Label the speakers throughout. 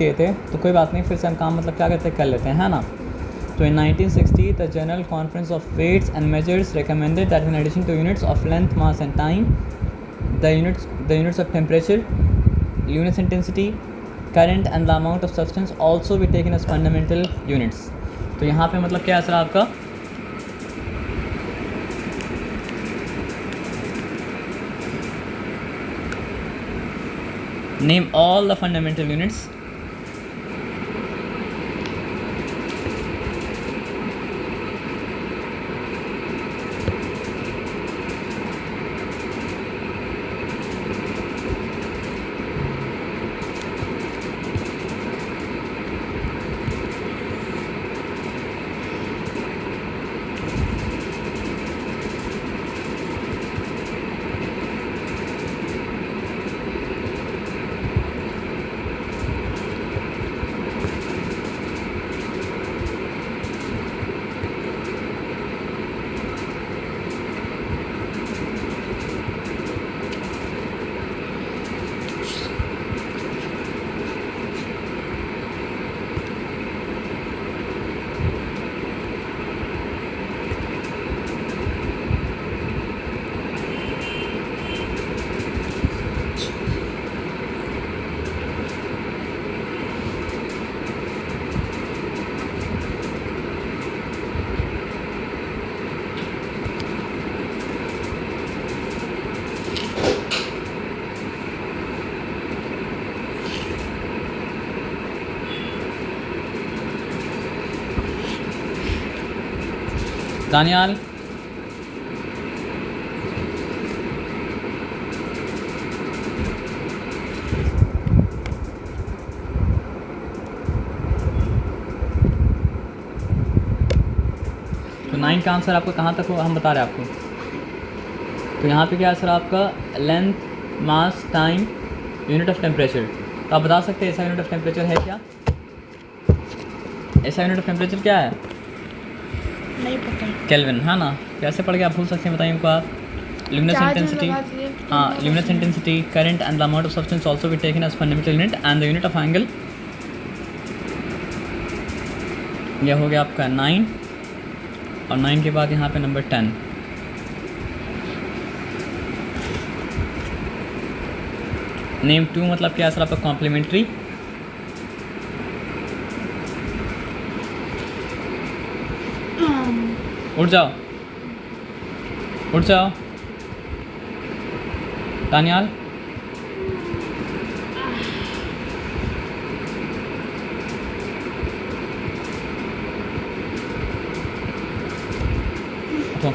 Speaker 1: दिए थे, तो कोई बात नहीं, फिर से हम काम मतलब क्या करते कर लेते हैं, है ना। तो in 1960 the General Conference of Weights and Measures recommended that in addition to units of length, mass and time, the units of temperature, luminous intensity, current and the amount of substance also be taken as fundamental units. तो यहाँ पे मतलब क्या असर आपका, name all the fundamental units. Daniyal, तो 9 का answer आपका कहाँ तक हो हम बता रहे हैं आपको। तो यहाँ पे क्या आंसर आपका, length, mass, time, unit of temperature. तो आप बता सकते हैं ऐसा यूनिट ऑफ टेम्परेचर है क्या, ऐसा यूनिट ऑफ टेम्परेचर क्या है,
Speaker 2: नहीं पता।
Speaker 1: केल्विन, है ना। कैसे पढ़ के आप भूल सकते हैं, बताइए हमको आप। ल्यूमिनस इंटेंसिटी, हाँ, luminous intensity, current and the amount of substance also be taken as fundamental unit and the unit of angle, यह हो गया आपका 9, और 9 के बाद यहाँ पे नंबर 10। नेम 2 मतलब क्या सर आपका, कॉम्प्लीमेंट्री। उठ जाओ, उठ जाओ दानियाल। उठो।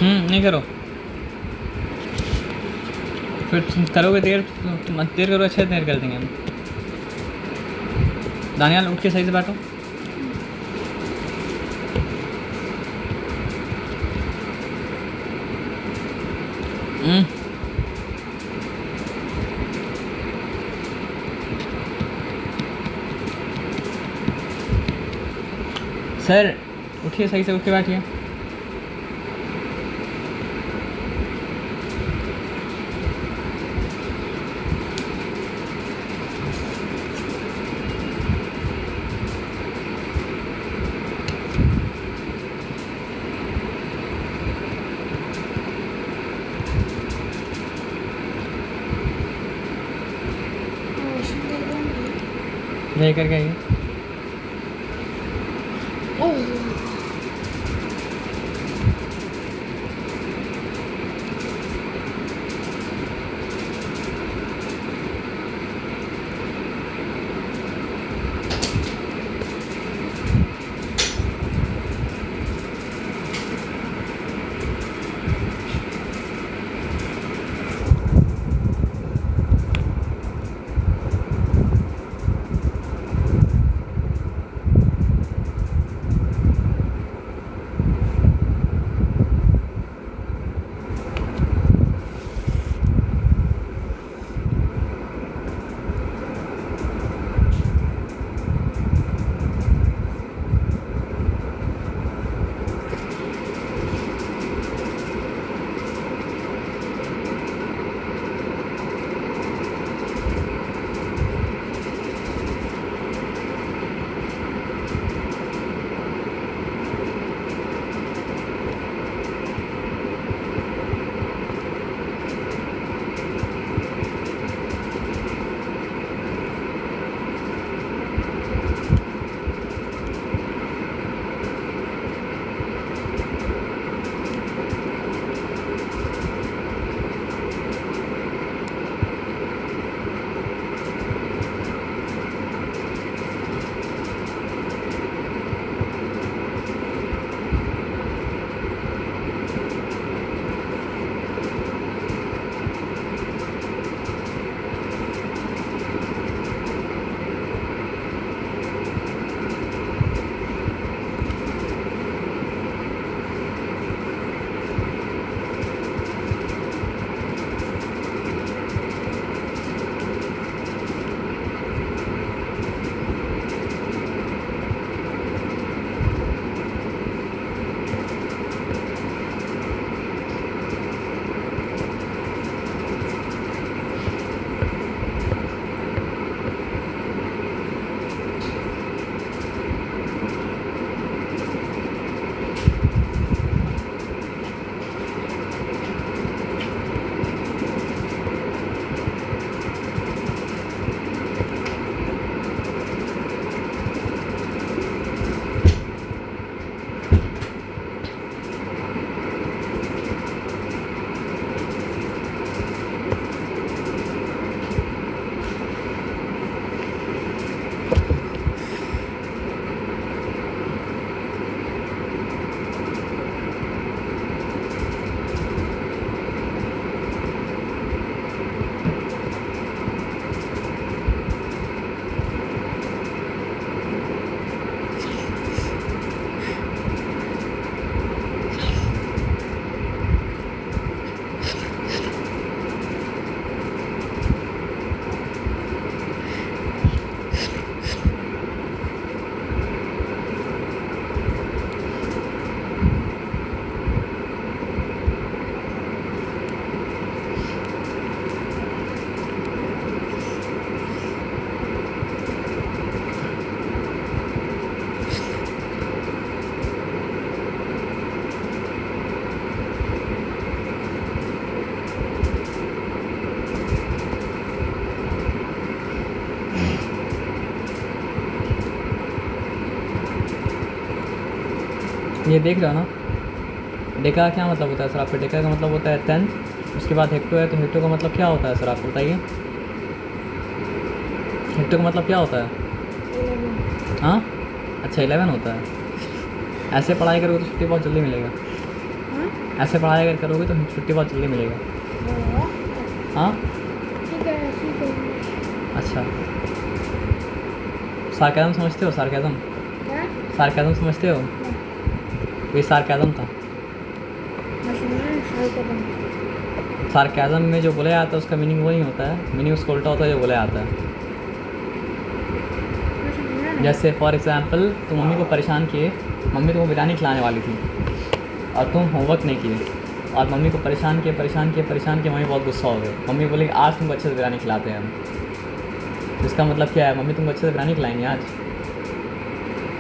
Speaker 1: नहीं करो, फिर तुम करोगे देर, तुम देर करो, अच्छे देर कर देंगे हम। दानियाल उठ के सही से बैठो। सर उठिए, सही से उठ के बैठिए। ले कर गई। ये देख रहे हो ना, डेका का क्या मतलब होता है सर आपका? डेका का मतलब होता है 10, उसके बाद हेक्टो है, तो हेक्टो का मतलब क्या होता है सर आपको बताइए? हेक्टो का मतलब क्या होता है?
Speaker 2: 11
Speaker 1: हाँ अच्छा 11 होता है। ऐसे पढ़ाई करोगे तो छुट्टी बहुत जल्दी मिलेगा।
Speaker 2: हाँ
Speaker 1: ऐसे पढ़ाई अगर करोगे तो छुट्टी बहुत जल्दी मिलेगा। हाँ
Speaker 2: ठीक है ऐसे ही करेंगे।
Speaker 1: अच्छा, सार्केज़म समझते हो? सार्केज़म
Speaker 2: क्या
Speaker 1: सार्केज़म समझते हो? ये सार्केज़म था। सार्केज़म में जो बोला जाता है उसका मीनिंग वो नहीं होता है, मीनिंग उसका उल्टा होता है जो बोला जाता है। जैसे फॉर एग्ज़ाम्पल तुम मम्मी को परेशान किए, मम्मी तुमको बिरयानी खिलाने वाली थी और तुम होमवर्क नहीं किए और मम्मी को परेशान किए, मम्मी बहुत गुस्सा हो गए। मम्मी बोली आज तुमको अच्छे से बिरयानी खिलाते हैं हम। तो इसका मतलब क्या है? मम्मी तुमको अच्छे से बिरयानी खिलाएंगे आज।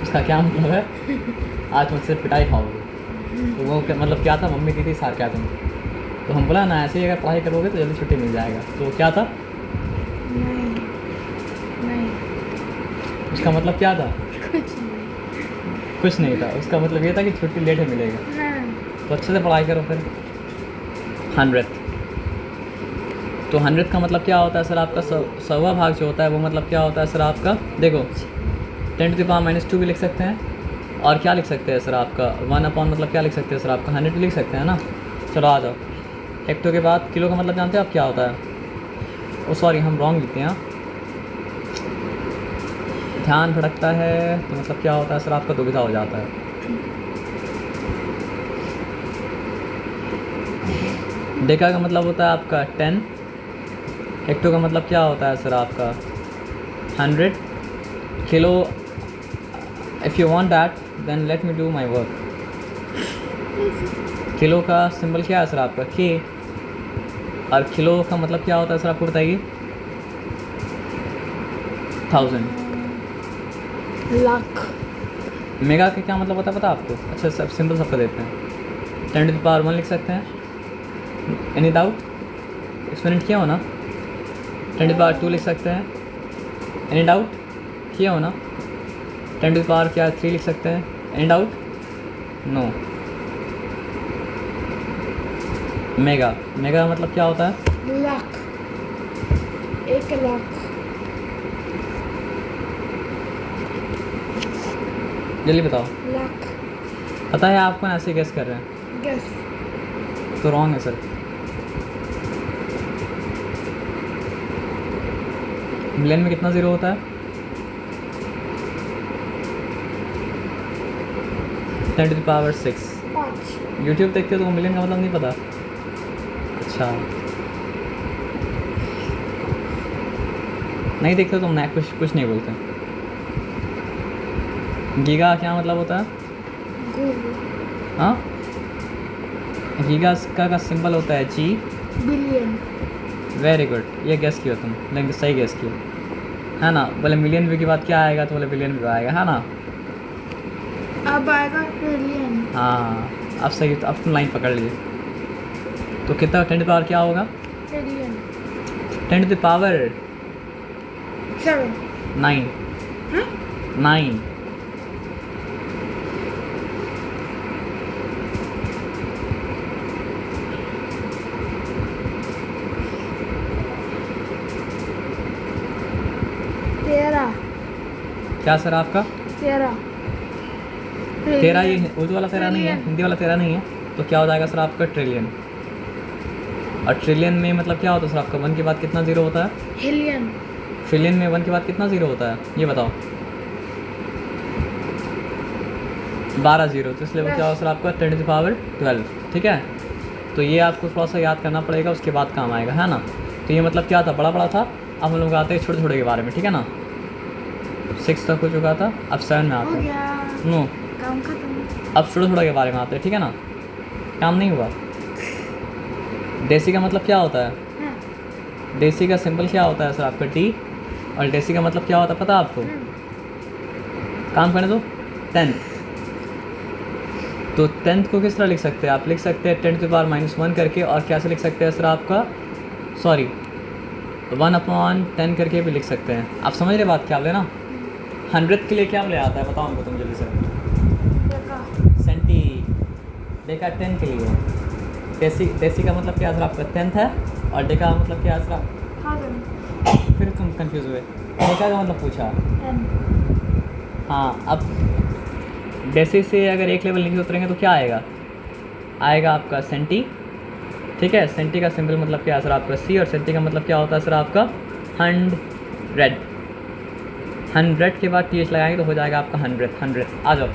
Speaker 1: इसका क्या मतलब है? आज मुझसे पिटाई खाओगे। तो वो मतलब क्या था? मम्मी की थी सार्केज़म। तो हम बोला ना ऐसे ही अगर पढ़ाई करोगे तो जल्दी छुट्टी मिल जाएगा। तो क्या था
Speaker 2: नहीं नहीं
Speaker 1: उसका मतलब? क्या था?
Speaker 2: कुछ नहीं
Speaker 1: कुछ नहीं था। उसका मतलब ये था कि छुट्टी लेट में मिलेगा।
Speaker 2: हाँ
Speaker 1: तो अच्छे से पढ़ाई करो फिर। 100, तो 100 का मतलब क्या होता है सर आपका? 100वां भाग जो होता है वो मतलब क्या होता है सर आपका? देखो 10⁻⁻2 भी लिख सकते हैं और क्या लिख सकते हैं सर आपका 1 मतलब क्या लिख सकते हैं सर आपका? 100 भी लिख सकते हैं ना। चलो आ जाओ। हेक्टो के बाद किलो का मतलब जानते हो आप क्या होता है? ओ सॉरी हम रॉन्ग लिखते हैं। हाँ ध्यान भटकता है तो मतलब क्या होता है सर आपका? दुविधा हो जाता है। डेका का मतलब होता है आपका 10, हेक्टो का मतलब क्या होता है सर आपका? 100 kilo. If you want that then let me do my work. Kilo का सिंबल क्या है सर आपका? के। और किलो का मतलब क्या होता है सर आपको बताइए? 1000।
Speaker 2: लाख
Speaker 1: मेगा का क्या मतलब होता है पता आपको? अच्छा सब सिंबल सबको देते हैं। 10⁻1 लिख सकते हैं। Any doubt? एक्सपेरिमेंट किया हो ना? 10⁻2 लिख सकते हैं। Any doubt? किया हो ना? 10⁻3 लिख सकते हैं। Any doubt? नो। मेगा का मतलब क्या होता है?
Speaker 2: लाख 1 लाख
Speaker 1: जल्दी बताओ।
Speaker 2: लाख
Speaker 1: पता है आपको ना? ऐसे गेस कर रहे हैं
Speaker 2: गैस
Speaker 1: तो रॉन्ग है सर। मिलियन में कितना ज़ीरो होता है? 10⁻6।
Speaker 2: 5
Speaker 1: यूट्यूब देखते हो तो मिलियन का मतलब नहीं पता? अच्छा नहीं देखते तो मैं कुछ नहीं बोलते। गीगा क्या मतलब होता है?
Speaker 2: गूगल
Speaker 1: हाँ गीगा का सिंबल होता है जी।
Speaker 2: बिलियन
Speaker 1: वेरी गुड, ये गेस किया तुम, लेकिन सही गेस किया है ना। बोले मिलियन व्यू की बात क्या आएगा? तो बोले बिलियन व्यू आएगा है ना।
Speaker 2: अब आएगा ट्रिलियन
Speaker 1: हाँ अब सही, तो अब तुम लाइन पकड़ लीजिए। तो कितना 10 क्या होगा?
Speaker 2: ट्रिलियन
Speaker 1: 10⁻9।
Speaker 2: 7 हाँ
Speaker 1: 9
Speaker 2: 13
Speaker 1: क्या सर आपका?
Speaker 2: 13
Speaker 1: 13 ये उर्दू वाला 13 नहीं है,
Speaker 2: ट्रिलियन।
Speaker 1: हिंदी वाला 13 नहीं है। तो क्या हो जाएगा सर आपका? ट्रिलियन। और ट्रिलियन में मतलब क्या होता है सर आपका? 1 के बाद कितना ज़ीरो होता है?
Speaker 2: हिलियन
Speaker 1: ट्रिलियन में 1 के बाद कितना ज़ीरो होता है ये बताओ? 12 ज़ीरो। तो इसलिए वो क्या होगा सर आपका? 10⁻12। ठीक है, तो ये आपको थोड़ा सा याद करना पड़ेगा, उसके बाद काम आएगा है ना। तो ये मतलब क्या था? बड़ा था। अब हम लोग आते हैं छोटे छोटे के बारे में, ठीक है ना। 6 तक हो चुका था, अब 7 में
Speaker 2: हो
Speaker 1: आते हैं।
Speaker 2: गया
Speaker 1: नो,
Speaker 2: काम खत्म
Speaker 1: अब छोटे के बारे में आते हैं, ठीक है ना। काम नहीं हुआ। देसी का मतलब क्या होता है?
Speaker 2: हाँ
Speaker 1: देसी का सिंबल क्या होता है सर आपका? डी। और देसी का मतलब क्या होता है पता है आपको? काम करने दो। 10th। तो 10th को किस तरह लिख सकते हैं आप? लिख सकते हैं 10⁻⁻1 करके, और क्या से लिख सकते हैं सर आपका? सॉरी 1/10 करके भी लिख सकते हैं। आप समझ रहे बात क्या बोले ना। 100 के लिए क्या ले आता है बताओ हमको तुम जल्दी से।
Speaker 2: टका
Speaker 1: सेंटी। डेका 10 के लिए, डेसी का मतलब क्या आंसर आपका 10th है, और डेका का मतलब क्या आंसर
Speaker 2: 1000
Speaker 1: फिर तुम कंफ्यूज हुए। डेका का मतलब पूछा।
Speaker 2: 10
Speaker 1: हाँ, अब डेसी से अगर एक लेवल नीचे उतरेंगे तो क्या आएगा? आएगा आपका सेंटी। ठीक है, सेंटी का सिंबल मतलब क्या सर आपका सी, और सेंटी का मतलब क्या होता है सर आपका 100। 100 के बाद टीएच लगाएंगे तो हो जाएगा आपका 100। आ जाओ।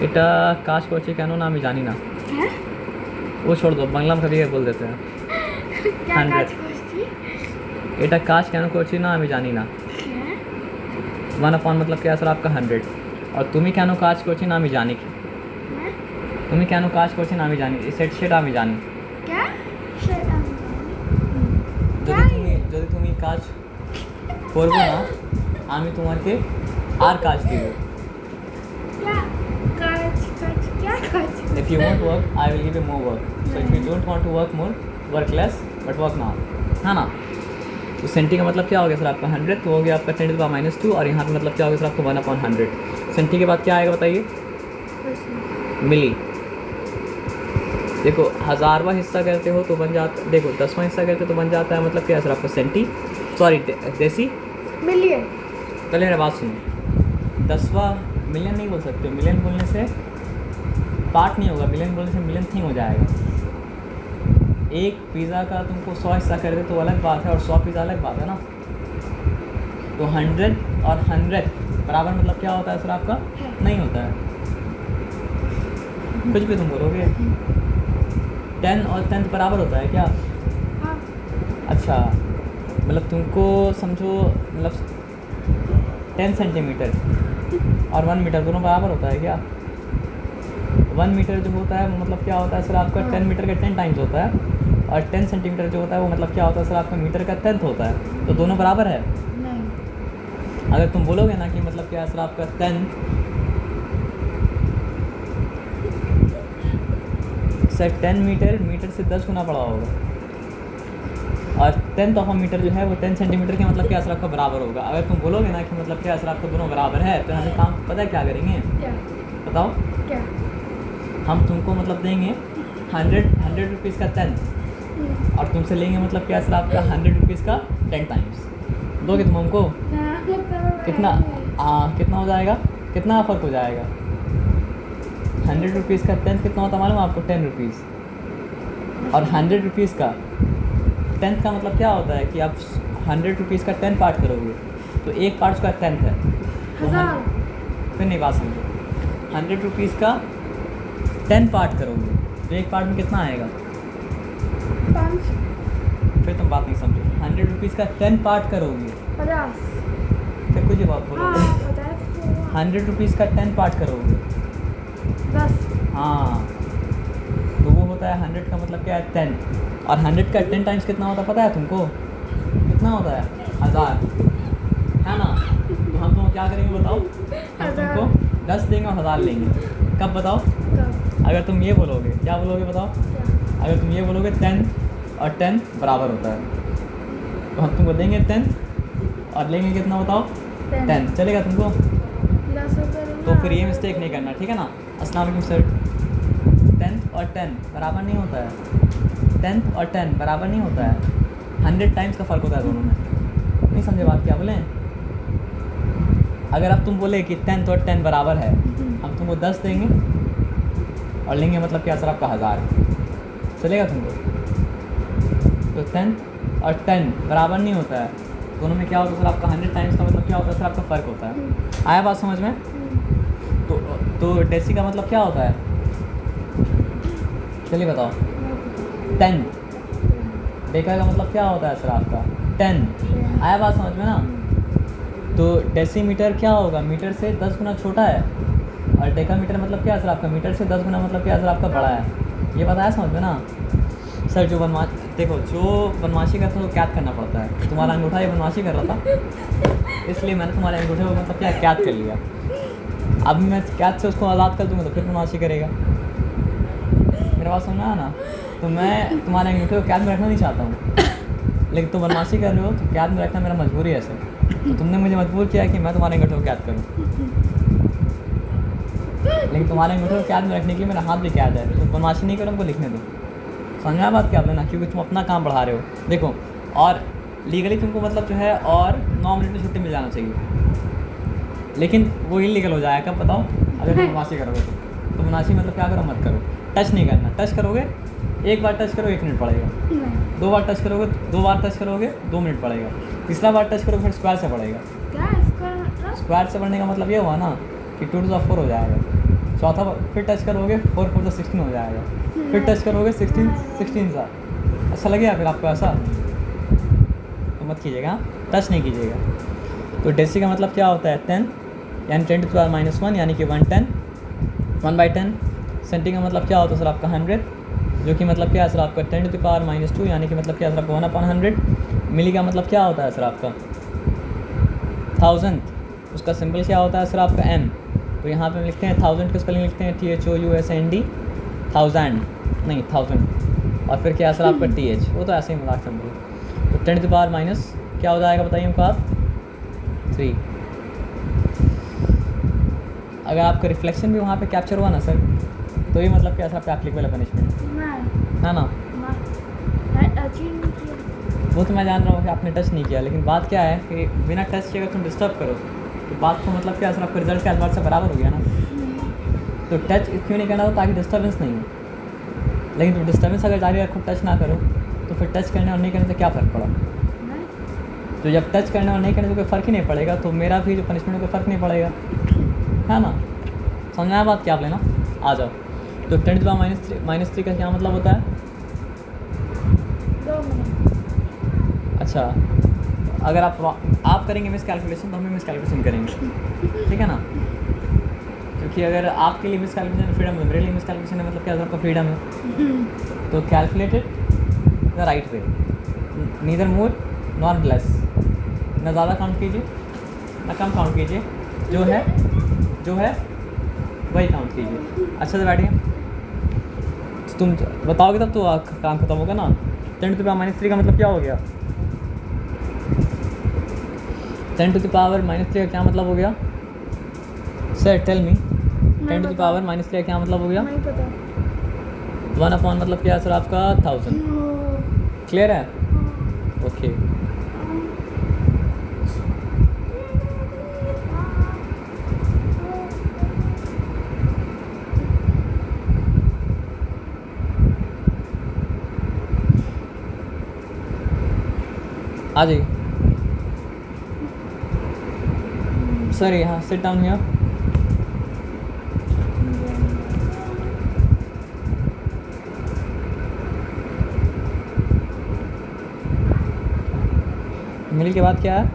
Speaker 1: এটা কাজ করছি কেন না আমি জানি না,
Speaker 2: हैं?
Speaker 1: वो छोड़ दो, बांग्ला में कभी बोल देते हैं।
Speaker 2: क्या
Speaker 1: 100
Speaker 2: काज करती?
Speaker 1: এটা কাজ কেন করছি না আমি জানি না।
Speaker 2: क्या?
Speaker 1: 1 मतलब क्या सर आपका 100, और তুমি কেন কাজ করছি না আমি জানি।
Speaker 2: हैं?
Speaker 1: তুমি কেন কাজ করছি না আমি জানি, সেটা আমি জানি।
Speaker 2: क्या? शैतान।
Speaker 1: যদি তুমি কাজ করবে না আমি তোমাকে আর কাজ দেব।
Speaker 2: क्या? काज क्या काज?
Speaker 1: If you won't work, I will give you more work. So if you don't want to work more, work less, but work now. है ना? तो सेंटी का मतलब क्या हो गया सर आपका 100, तो हो गया आपका 10⁻², और यहाँ पे मतलब क्या हो गया सर आपको 1/100। सेंटी के बाद क्या आएगा बताइए? मिली। देखो, 1000वां हिस्सा करते हो तो बन जाता, देखो 10वां हिस्सा करते तो बन जाता है मतलब क्या सर आपका सेंटी, सॉरी देसी।
Speaker 2: मिलियन।
Speaker 1: पहले मेरा बात सुनो, 10वां मिलियन नहीं बोल सकते, मिलियन बोलने से पार्ट नहीं होगा, मिलियन बोलने से मिलियन थिंग हो जाएगा। एक पिज़्ज़ा का तुमको 100 हिस्सा कर दे तो अलग बात है, और 100 पिज़्ज़ा अलग बात है ना। तो 100 और 100 बराबर मतलब क्या होता है सर आपका? नहीं होता है, कुछ भी तुम बोलोगे। 10 और 10 बराबर होता है क्या?
Speaker 2: हाँ।
Speaker 1: अच्छा, मतलब तुमको समझो, मतलब 10 सेंटीमीटर और 1 मीटर दोनों बराबर होता है क्या? 1 मीटर जो होता है वो मतलब क्या होता है सर आपका 10 मीटर का 10 टाइम्स होता है, और 10 सेंटीमीटर जो होता है वो मतलब क्या होता है सर आपका मीटर का 10th होता है, तो दोनों बराबर है।
Speaker 2: नहीं।
Speaker 1: अगर तुम बोलोगे ना कि मतलब क्या है सर आपका 10th सर 10 मीटर से 10 गुना बड़ा होगा, और 10th ऑफ मीटर जो है वो 10 सेंटीमीटर के मतलब क्या सर आपका बराबर होगा। अगर तुम बोलोगे ना कि मतलब क्या सर आपका दोनों बराबर है, तो हमें काम पता है क्या करेंगे?
Speaker 2: क्या?
Speaker 1: बताओ।
Speaker 2: क्या?
Speaker 1: हम तुमको मतलब देंगे 100 रुपीज़ का 10, और तुमसे लेंगे मतलब क्या सर आपका 100 रुपीज़ का 10 टाइम्स। दोगे तुम हमको? कितना कितना हो जाएगा, कितना फ़र्क हो जाएगा? 100 रुपीज़ का 10 कितना होता है मालूम आपको? 10 रुपीज़। और 100 रुपीज़ का 10th का मतलब क्या होता है कि आप 100 रुपीज़ का 10 पार्ट करोगे तो एक पार्ट उसका 10th है। तो
Speaker 2: 1000।
Speaker 1: फिर नहीं बात समझो, 100 रुपीज़ का 10 पार्ट करोगे तो एक पार्ट में कितना आएगा?
Speaker 2: 5।
Speaker 1: फिर तुम बात नहीं समझो, 100 रुपीज़ का 10 पार्ट करोगे
Speaker 2: 50।
Speaker 1: फिर कुछ बात बोलो। 100 रुपीज़ का 10 पार्ट करोगे
Speaker 2: 10।
Speaker 1: हाँ, तो वो होता है 100 का मतलब क्या है 10th, और 100 का 10 टाइम्स कितना होता है पता है तुमको? कितना होता है? 1000, है ना? तो हम तुमको क्या करेंगे बताओ? हम तुमको 10 देंगे और 1000 लेंगे। कब बताओ?
Speaker 2: कब?
Speaker 1: अगर तुम ये बोलोगे, क्या बोलोगे बताओ?
Speaker 2: क्या?
Speaker 1: अगर तुम ये बोलोगे 10 और 10 बराबर होता है, तो हम तुमको देंगे 10 और लेंगे कितना बताओ? 10। चलेगा तुमको?
Speaker 2: 10 करेंगे।
Speaker 1: तो फिर ये मिस्टेक नहीं करना, ठीक है ना? अस्सलाम वालेकुम सर। 10 और 10 बराबर नहीं होता है, 10 और 10 बराबर नहीं होता है, 100 टाइम्स का फ़र्क होता है दोनों में। नहीं समझे बात क्या बोलें? अगर अब तुम बोले कि 10 और 10 बराबर है, हम तुमको 10 देंगे और लेंगे मतलब क्या सर आपका 1000, चलेगा तुमको? तो 10 और 10 बराबर नहीं होता है, दोनों में क्या होता है सर आपका 100 टाइम्स का मतलब क्या होता है सर आपका फ़र्क होता है। आया बात समझ में? तो डेसी का मतलब क्या होता है? चलिए बताओ। 10 डेका का मतलब क्या होता है सर आपका? 10। आया बात समझ में ना? तो डेसीमीटर क्या होगा? मीटर से 10 गुना छोटा है, और डेकामीटर मतलब क्या है सर आपका? मीटर से 10 गुना मतलब क्या है सर आपका? बड़ा है। ये बताया समझ में ना? सर जो बदमाशी करता है तो कैद करना पड़ता है। तुम्हारा अंगूठा ये बदमाशी कर रहा था, इसलिए मैंने तुम्हारे अंगूठे को मतलब क्या कैद कर लिया। अब मैं कैद से उसको आज़ाद कर दूँगा तो फिर बदमाशी करेगा। मेरा बात समझ में आया ना? तो मैं तुम्हारे अंगूठे को कैद में रखना नहीं चाहता हूँ, लेकिन तुम बदमाशी कर रहे हो तो कैद में रखना मेरा मजबूरी है सर। तो तुमने मुझे मजबूर किया कि मैं तुम्हारे अंगूठे को कैद करूँ, लेकिन तुम्हारे अंगूठे को याद में रखने के लिए मेरा हाथ भी कैद है, तो बदमाशी नहीं करो, हमको लिखने दो। समझ में आया बात क्या लेना, क्योंकि तुम अपना काम बढ़ा रहे हो। देखो, और लीगली तुमको मतलब जो है और 9 मिनट में छुट्टी मिल जाना चाहिए, लेकिन वो इलीगल हो जाएगा। कब बताओ? अगर तुम बदमाशी करोगे तो बदमाशी मतलब क्या करो, मत करो। टच नहीं करना, टच करोगे एक बार टच करो 1 मिनट पड़ेगा,
Speaker 2: नहीं
Speaker 1: 2 बार टच करोगे 2 बार टच करोगे 2 मिनट पड़ेगा, तीसरा बार टच करोगे फिर स्क्वायर से पड़ेगा।
Speaker 2: क्या इसका मतलब?
Speaker 1: स्क्वायर से बढ़ने का मतलब ये हुआ ना कि 2 to the 4 हो जाएगा, चौथा फिर टच करोगे 4 4 16 हो जाएगा, फिर टच करोगे 16 सा। अच्छा लगेगा फिर आपको ऐसा? तो मत कीजिएगा, टच नहीं कीजिएगा। तो डेसी का मतलब क्या होता है? 10, यानी 10 to the power -1, यानी कि 110, 1/10। सेंटी का मतलब क्या होता है सर आपका 100, जो कि मतलब क्या है सर आपका 10 to the power -2, यानी कि मतलब क्या है सर आपका 1/100। मिली का मतलब क्या होता है सर आपका 1000, उसका सिंबल क्या होता है सर आपका m। तो यहाँ पे हम लिखते हैं 1000 की स्पेलिंग लिखते हैं THOUSAND, 1000 नहीं 1000, और फिर क्या है सर आपका TH, वो तो ऐसे ही मजाक समझिए। तो 10 to the power माइनस क्या हो जाएगा बताइए हमको आप 3। अगर आपका रिफ्लेक्शन भी वहाँ पे कैप्चर हुआ ना सर, तो ये मतलब क्या सर आपका एप्लीकेबल है पनिशमेंट,
Speaker 2: नहीं
Speaker 1: है ना?
Speaker 2: अचीव नहीं किया।
Speaker 1: वो तो मैं जान रहा हूँ कि आपने टच नहीं किया, लेकिन बात क्या है कि बिना टच किए अगर तुम डिस्टर्ब करो तो बात को मतलब क्या सर आपका रिजल्ट के एतबार से बराबर हो गया ना। तो टच क्यों नहीं करना हो? ताकि डिस्टर्बेंस नहीं हो। लेकिन तुम डिस्टर्बेंस अगर जारी रखो, टच ना करो, तो फिर टच करने और नहीं करने से क्या फ़र्क पड़ा?
Speaker 2: नहीं
Speaker 1: तो जब टच करने और नहीं करने से कोई फ़र्क ही नहीं पड़ेगा, तो मेरा भी जो पनिशमेंट कोई फ़र्क नहीं पड़ेगा, है ना? समझ में आया बात क्या आप लेना? आ जाओ। तो 10 to the power -3 का क्या मतलब होता है?
Speaker 2: 2 मिनट।
Speaker 1: अच्छा, अगर आप करेंगे मिस कैलकुलेशन तो हम भी मिस कैलकुलेशन करेंगे, ठीक है ना? क्योंकि अगर आपके लिए मिस कैलकुलेशन फ्रीडम है, मेरे लिए मिस कैलकुलेशन है, मतलब क्या आपका फ्रीडम है। तो calculated the right way, neither more not less, ना ज़्यादा काउंट कीजिए ना कम काउंट कीजिए, जो है वही काउंट कीजिए। अच्छा से बैठिए, तुम बताओगे तब तो काम खत्म होगा ना। 10 to the power -3 का मतलब क्या हो गया? 10 to the power -3 का क्या मतलब हो गया? Sir tell me, 10 to the power -3 का क्या मतलब हो गया?
Speaker 2: नहीं पता।
Speaker 1: 1/, मतलब क्या है सर आपका 1000। क्लियर है? ओके। आ जाइए सर, यहाँ सिट डाउन हियर। मिल के बाद क्या है?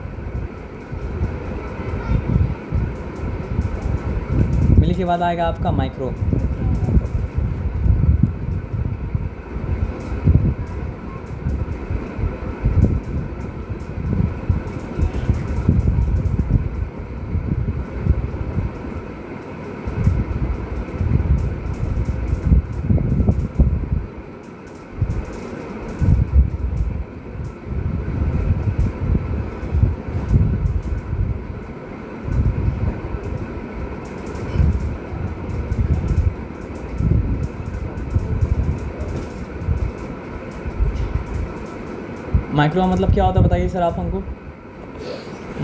Speaker 1: मिल के बाद आएगा आपका माइक्रो। माइक्रो मतलब क्या होता है बताइए सर आप हमको?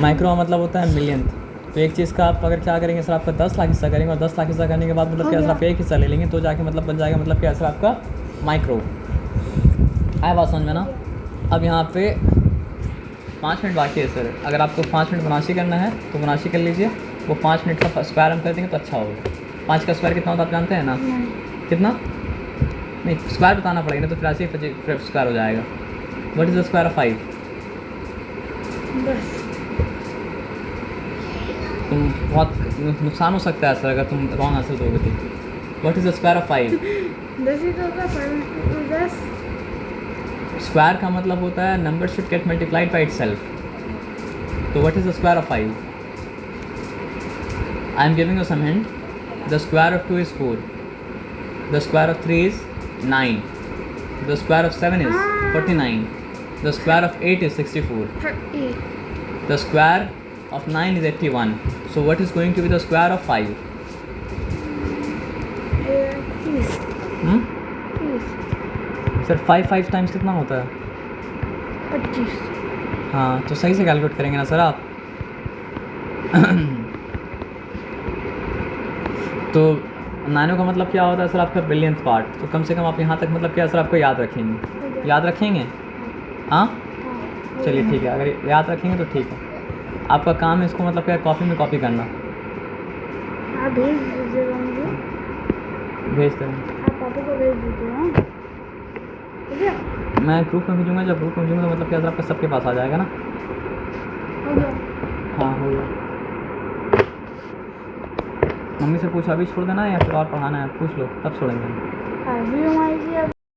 Speaker 1: माइक्रो मतलब होता है मिलियन। तो एक चीज़ का आप अगर क्या करेंगे सर आपका 10 लाख हिस्सा करेंगे, और 10 लाख हिस्सा करने के बाद मतलब क्या सर आप एक हिस्सा ले लेंगे, तो जाके मतलब बन जाएगा मतलब क्या सर आपका माइक्रो। आया बात समझ में ना? अब यहाँ पे 5 मिनट बाकी है सर, अगर आपको 5 मिनट बनाशी करना है तो बनाशी कर लीजिए। वो 5 मिनट का स्क्वायर हम कर देंगे तो अच्छा होगा। 5 का स्क्वायर कितना होता है आप जानते हैं ना? कितना? नहीं, स्क्वायर बताना पड़ेगा ना, तो फिर ऐसे ही स्क्वायर हो जाएगा। What is the square of 5?
Speaker 2: 10।
Speaker 1: तुम बहुत नुकसान हो सकता है सर अगर तुम रॉन्ग आंसर दोगे तो। What is the square of 5?
Speaker 2: 10 ही तो होगा, 10।
Speaker 1: स्क्वायर का मतलब होता है number should get multiplied by itself. तो what is the square of 5? I am giving you some hint. The square of 2 is 4, the square of 3 is 9, the square of 7 is 49, the square of 8 is 64,
Speaker 2: 30।
Speaker 1: the square of 9 is 81. So what is going to be the square of 5?
Speaker 2: 30
Speaker 1: sir 5 times कितना होता है?
Speaker 2: 25
Speaker 1: हाँ तो सही से calculate करेंगे ना sir आप। तो नानो का मतलब क्या होता है सर आपका बिलियंथ पार्ट, तो कम से कम आप यहाँ तक मतलब क्या सर आपको याद रखेंगे, याद रखेंगे? हाँ
Speaker 2: हाँ
Speaker 1: चलिए ठीक है, अगर याद रखेंगे तो ठीक है। आपका काम है इसको मतलब क्या कॉपी में कॉपी करना,
Speaker 2: आप भेज दीजिएगा मुझे,
Speaker 1: भेज देंगे।
Speaker 2: आप पापा को भेज दीजिए। हाँ ठीक है,
Speaker 1: मैं ग्रुप में भेजूँगा, जब ग्रुप में भेजूँगा तो मतलब क्या सर आपका सबके पास आ जाएगा ना।
Speaker 2: हो गया।
Speaker 1: हाँ हो गया। मम्मी से पूछो अभी छोड़ देना है या फिर और पढ़ाना है, पूछ लो तब छोड़ेंगे।
Speaker 2: अभी हमारी